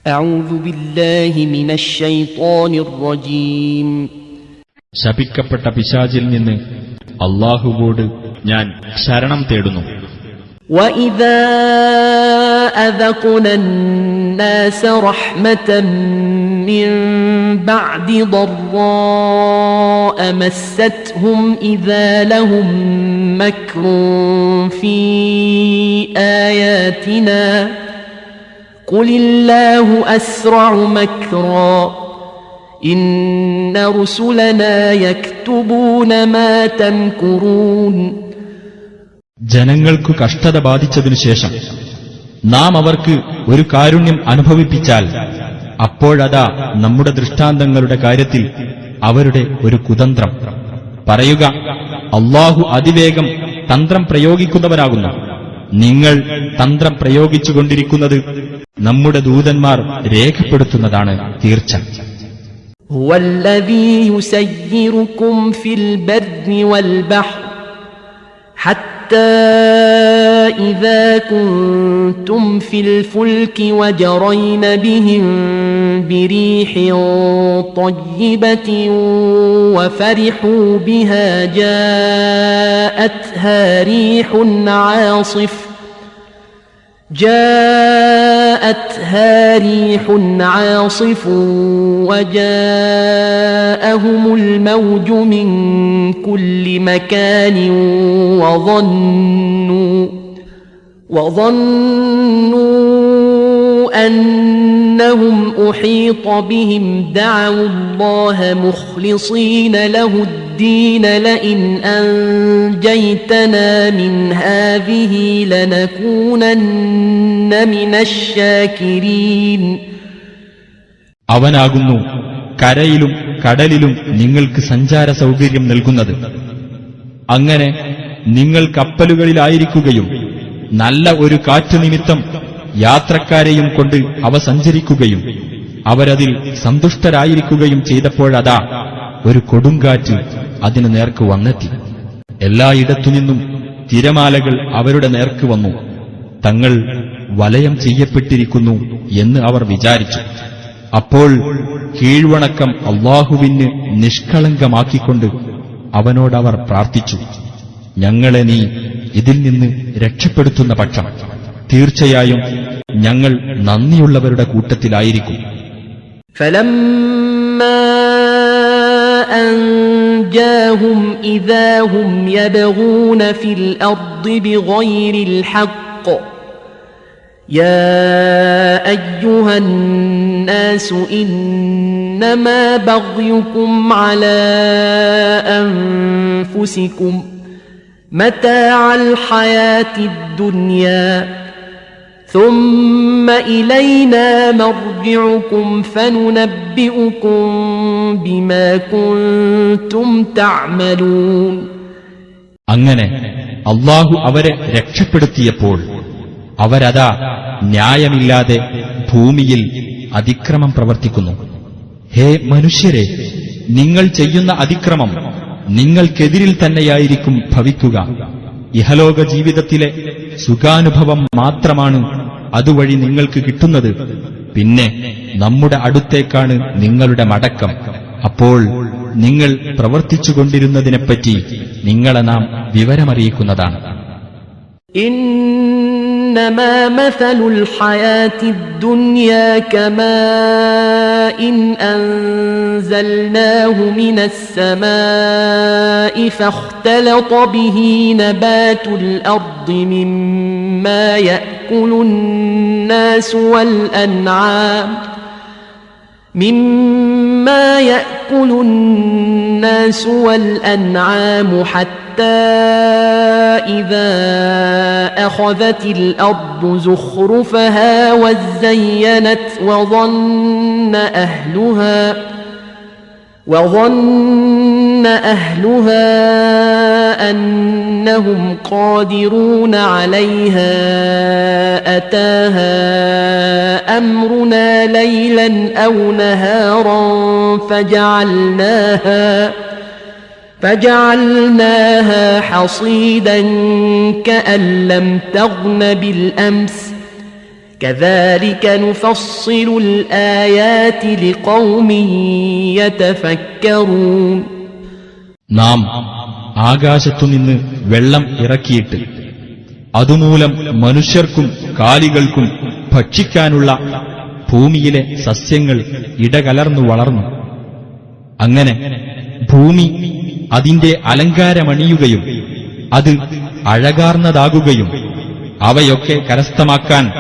أعوذ بالله من الشيطان الرجيم. ശപിക്കപ്പെട്ട പിശാചിൽ നിന്ന് അല്ലാഹുവോട് ഞാൻ ശരണം തേടുന്നു. وَإِذَا أَذَقْنَا النَّاسَ رَحْمَةً مِّن بَعْدِ ضَرَّاءَ مَسَّتْهُمْ إِذَا لَهُم مَّكْرٌ فِي آيَاتِنَا قُلِ اللَّهُ أَسْرَعُ مَكْرًا إِنَّ رُسُلَنَا يَكْتُبُونَ مَا تَمْكُرُونَ. ജനങ്ങൾക്കു കഷ്ടത ബാധിച്ചതിനു ശേഷം നാം അവർക്ക് ഒരു കാരുണ്യം അനുഭവിപ്പിച്ചാൽ അപ്പോഴതാ നമ്മുടെ ദൃഷ്ടാന്തങ്ങളുടെ കാര്യത്തിൽ അവരുടെ ഒരു കുതന്ത്രം. പറയുക, അല്ലാഹു അതിവേഗം തന്ത്രം പ്രയോഗിക്കുന്നവനാകുന്നു. നിങ്ങൾ തന്ത്രം പ്രയോഗിച്ചുകൊണ്ടിരിക്കുന്നത് നമ്മുടെ ദൂതന്മാർ രേഖപ്പെടുത്തുന്നതാണ് തീർച്ച. هُوَ الَّذِي يُسَيِّرُكُمْ فِي الْبَرِّ وَالْبَحْرِ حَتَّى إِذَا كُنتُمْ فِي الْفُلْكِ وَجَرَيْنَ بِهِمْ بِرِيحٍ طَيِّبَةٍ وَفَرِحُوا بِهَا جَاءَتْهَا رِيحٌ عَاصِفٌ وَجَاءَهُمُ الْمَوْجُ مِنْ كُلِّ مَكَانٍ وَظَنُّوا أَنَّهُمْ أُحِيطَ بِهِمْ دَعَوُا اللَّهَ مُخْلِصِينَ لَهُ الدِّينَ لَئِنْ أَنْجَيْتَنَا مِنْ هَذِهِ لَنَكُونَنَّ مِنَ الشَّاكِرِينَ. അവനാകുന്നു കരയിലും കടലിലും നിങ്ങൾക്ക് സഞ്ചാര സൗകര്യം നൽകുന്നത്. അങ്ങനെ നിങ്ങൾ കപ്പലുകളിലായിരിക്കുകയും നല്ല ഒരു കാറ്റ് നിമിത്തം യാത്രക്കാരെയും കൊണ്ട് അവ സഞ്ചരിക്കുകയും അവരതിൽ സന്തുഷ്ടരായിരിക്കുകയും ചെയ്തപ്പോഴതാ ഒരു കൊടുങ്കാറ്റ് അതിനു നേർക്ക് വന്നെത്തി. എല്ലായിടത്തുനിന്നും തിരമാലകൾ അവരുടെ നേർക്ക് വന്നു. തങ്ങൾ വലയം ചെയ്യപ്പെട്ടിരിക്കുന്നു എന്ന് അവർ വിചാരിച്ചു. അപ്പോൾ കീഴ്വണക്കം അല്ലാഹുവിന് നിഷ്കളങ്കമാക്കിക്കൊണ്ട് അവനോടവർ പ്രാർത്ഥിച്ചു, ഞങ്ങളെ നീ ഇതിൽ നിന്ന് രക്ഷപ്പെടുത്തുന്ന പക്ഷം തീർച്ചയായും ഞങ്ങൾ നന്ദിയുള്ളവരുടെ കൂട്ടത്തിലായിരിക്കും. فَلَمَّا أَنْجَاهُمْ إِذَا هُمْ يَبْغُونَ فِي الْأَرْضِ بِغَيْرِ الْحَقِّ يَا أَيُّهَا النَّاسُ إِنَّمَا بَغْيُكُمْ عَلَى أَنفُسِكُمْ مَتَاعَ الْحَيَاةِ الدُّنْيَا ثُمَّ إِلَيْنَا مَرْجِعُكُمْ فَنُنَبِّئُكُم بِمَا كُنتُمْ تَعْمَلُونَ. അങ്ങനെ അല്ലാഹു അവരെ രക്ഷപ്പെടുത്തിയപ്പോൾ അവരതാ ന്യായമില്ലാതെ ഭൂമിയിൽ അതിക്രമം പ്രവർത്തിക്കുന്നു. ഹേ മനുഷ്യരെ, നിങ്ങൾ ചെയ്യുന്ന അതിക്രമം നിങ്ങൾക്കെതിരിൽ തന്നെയായിരിക്കും ഭവിക്കുക. ഇഹലോക ജീവിതത്തിലെ സുഖാനുഭവം മാത്രമാണ് അതുവഴി നിങ്ങൾക്ക് കിട്ടുന്നത്. പിന്നെ നമ്മുടെ അടുത്തേക്കാണ് നിങ്ങളുടെ മടക്കം. അപ്പോൾ നിങ്ങൾ പ്രവർത്തിച്ചുകൊണ്ടിരുന്നതിനെപ്പറ്റി നിങ്ങളെ നാം വിവരമറിയിക്കുന്നതാണ്. إنما مثل الحياة الدنيا كماء أنزلناه من السماء فاختلط به نبات الأرض مما يأكل الناس والأنعام حتى إذا أخذت الأرض زخرفها وزينت وظن أهلها أنهم قادرون عليها أتاها أمرنا ليلا أو نهارا فجعلناها حصيدا كأن لم تغن بالأمس كذلك نفصل الآيات لقوم يتفكرون. നാം ആകാശത്തുനിന്ന് വെള്ളം ഇറക്കിയിട്ട് അതുമൂലം മനുഷ്യർക്കും കാലികൾക്കും ഭക്ഷിക്കാനുള്ള ഭൂമിയിലെ സസ്യങ്ങൾ ഇടകലർന്നു വളർന്നു. അങ്ങനെ ഭൂമി അതിന്റെ അലങ്കാരമണിയുകയും അത് അഴകാർന്നതാകുകയും അവയൊക്കെ കരസ്ഥമാക്കാൻ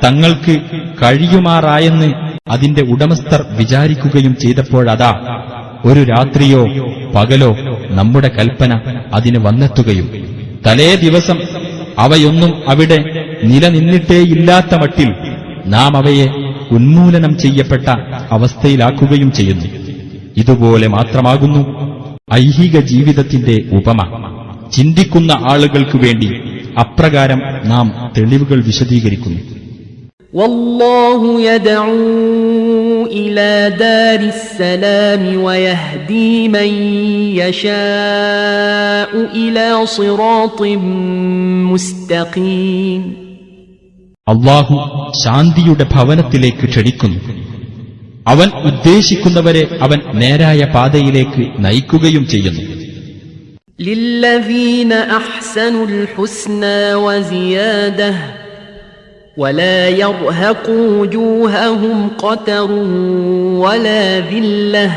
തങ്ങൾക്ക് കഴിയുമാറായെന്ന് അതിന്റെ ഉടമസ്ഥർ വിചാരിക്കുകയും ചെയ്തപ്പോഴതാ ഒരു രാത്രിയോ പകലോ നമ്മുടെ കൽപ്പന അതിന് വന്നെത്തുകയും തലേ ദിവസം അവയൊന്നും അവിടെ നിലനിന്നിട്ടേയില്ലാത്ത മട്ടിൽ നാം അവയെ ഉന്മൂലനം ചെയ്യപ്പെട്ട അവസ്ഥയിലാക്കുകയും ചെയ്യുന്നു. ഇതുപോലെ മാത്രമാകുന്നു ഐഹിക ജീവിതത്തിന്റെ ഉപമ. ചിന്തിക്കുന്ന ആളുകൾക്കു വേണ്ടി അപ്രകാരം നാം തെളിവുകൾ വിശദീകരിക്കുന്നു. والله يدعو إلى دار السلام ويهدي من يشاء إلى صراط مستقيم. അല്ലാഹു ശാന്തിയുടെ ഭവനത്തിലേക്ക് ക്ഷണിക്കുന്നു. അവൻ ഉദ്ദേശിക്കുന്നവരെ അവൻ നേരായ പാതയിലേക്ക് നയിക്കുകയും ചെയ്യുന്നു. للذين أحسنوا الحسنى وزيادة ولا يرهق وجوههم قتر ولا ذلة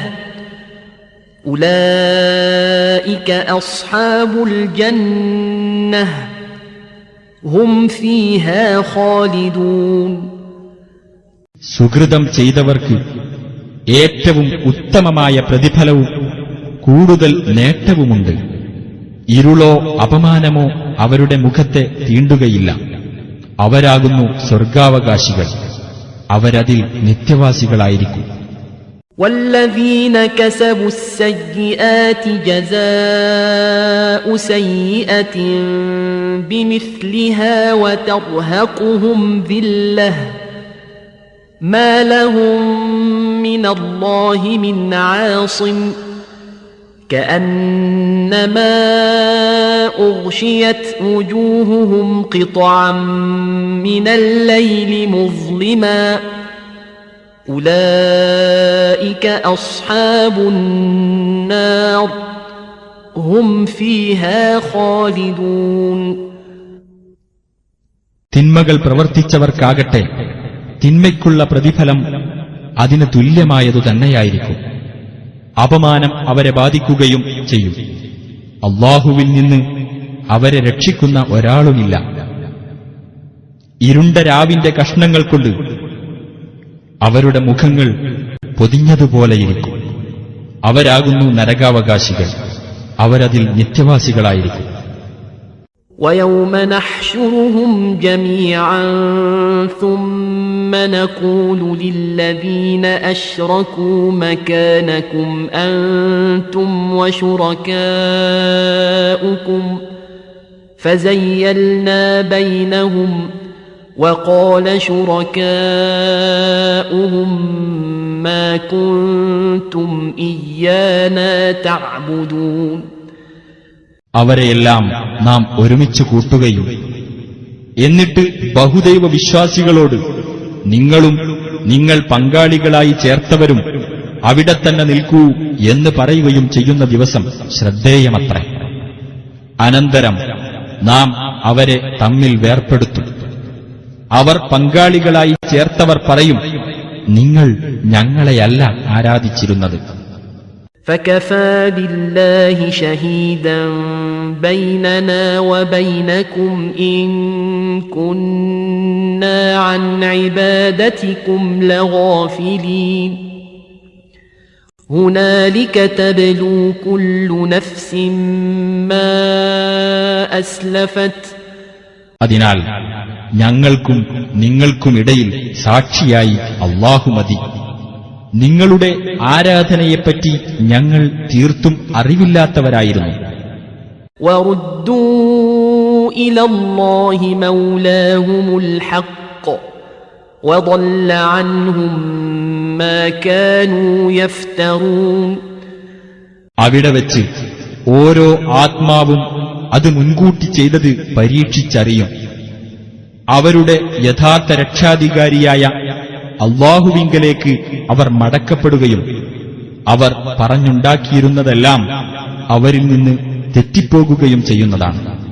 أولئك أصحاب الجنة هم فيها خالدون. സുകൃതം ചെയ്തവർക്ക് ഏറ്റവും ഉത്തമമായ പ്രതിഫലവും കൂടുതൽ നേട്ടവുമുണ്ട്. ഇരുളോ അപമാനമോ അവരുടെ മുഖത്തെ തീണ്ടുകയില്ല. അവരാകുന്നു സ്വർഗാവകാശികൾ. അവരതിൽ നിത്യവാസികളായിരിക്കും. والذين كسبوا السيئات جزاء سيئة بمثلها وترهقهم ذلة ما لهم من الله من عاصم كأنما أغشيت وجوههم قطعا من الليل مظلما أولئك أصحاب النار هم فيها خالدون. തിന്മകൾ പ്രവർത്തിച്ചവർക്കാകട്ടെ തിന്മയ്ക്കുള്ള പ്രതിഫലം അതിന് തുല്യമായതു തന്നെയായിരിക്കും. അപമാനം അവരെ ബാധിക്കുകയും ചെയ്യും. അല്ലാഹുവിൽ നിന്ന് അവരെ രക്ഷിക്കുന്ന ഒരാളുമില്ല. ഇരുണ്ട രാവിന്റെ കഷ്ണങ്ങൾ കൊണ്ട് അവരുടെ മുഖങ്ങൾ പൊതിഞ്ഞതുപോലെയിരിക്കും. അവരാകുന്നു നരകാവകാശികൾ. അവരതിൽ നിത്യവാസികളായിരിക്കും. ويوم نحشرهم جميعا ثم نقول للذين أشركوا مكانكم أنتم وشركاؤكم فزيلنا بينهم وقال شركاؤهم ما كنتم إيانا تعبدون. അവരെയെല്ലാം നാം ഒരുമിച്ച് കൂട്ടുകയും എന്നിട്ട് ബഹുദൈവ വിശ്വാസികളോട് നിങ്ങളും നിങ്ങൾ പങ്കാളികളായി ചേർത്തവരും അവിടെ തന്നെ നിൽക്കൂ എന്ന് പറയുകയും ചെയ്യുന്ന ദിവസം ശ്രദ്ധേയമത്രേ. അനന്തരം നാം അവരെ തമ്മിൽ വേർപ്പെടുത്തും. അവർ പങ്കാളികളായി ചേർത്തവർ പറയും, നിങ്ങൾ ഞങ്ങളെയല്ല ആരാധിച്ചിരുന്നത്. فكفى بالله شهيدا بيننا وبينكم إن كنا عن عبادتكم لغافلين هنالك تبلو كل نفس ما أسلفت. അതിനാൽ ഞങ്ങൾക്കും നിങ്ങൾക്കുമിടയിൽ സാക്ഷിയായി അല്ലാഹു മതി. നിങ്ങളുടെ ആരാധനയെപ്പറ്റി ഞങ്ങൾ തീർത്തും അറിവില്ലാത്തവരായിരുന്നു. وردوا إلى الله مولاهم الحق وضل عنهم ما كانوا يفترون. അവിടെ വെച്ച് ഓരോ ആത്മാവും അത് മുൻകൂട്ടി ചെയ്തത് പരീക്ഷിച്ചറിയും. അവരുടെ യഥാർത്ഥ രക്ഷാധികാരിയായ അല്ലാഹുവിങ്കലേക്ക് അവർ മടക്കപ്പെടുകയും അവർ പറഞ്ഞുണ്ടാക്കിയിരുന്നതെല്ലാം അവരിൽ നിന്ന് തെറ്റിപ്പോകുകയും ചെയ്യുന്നതാണ്.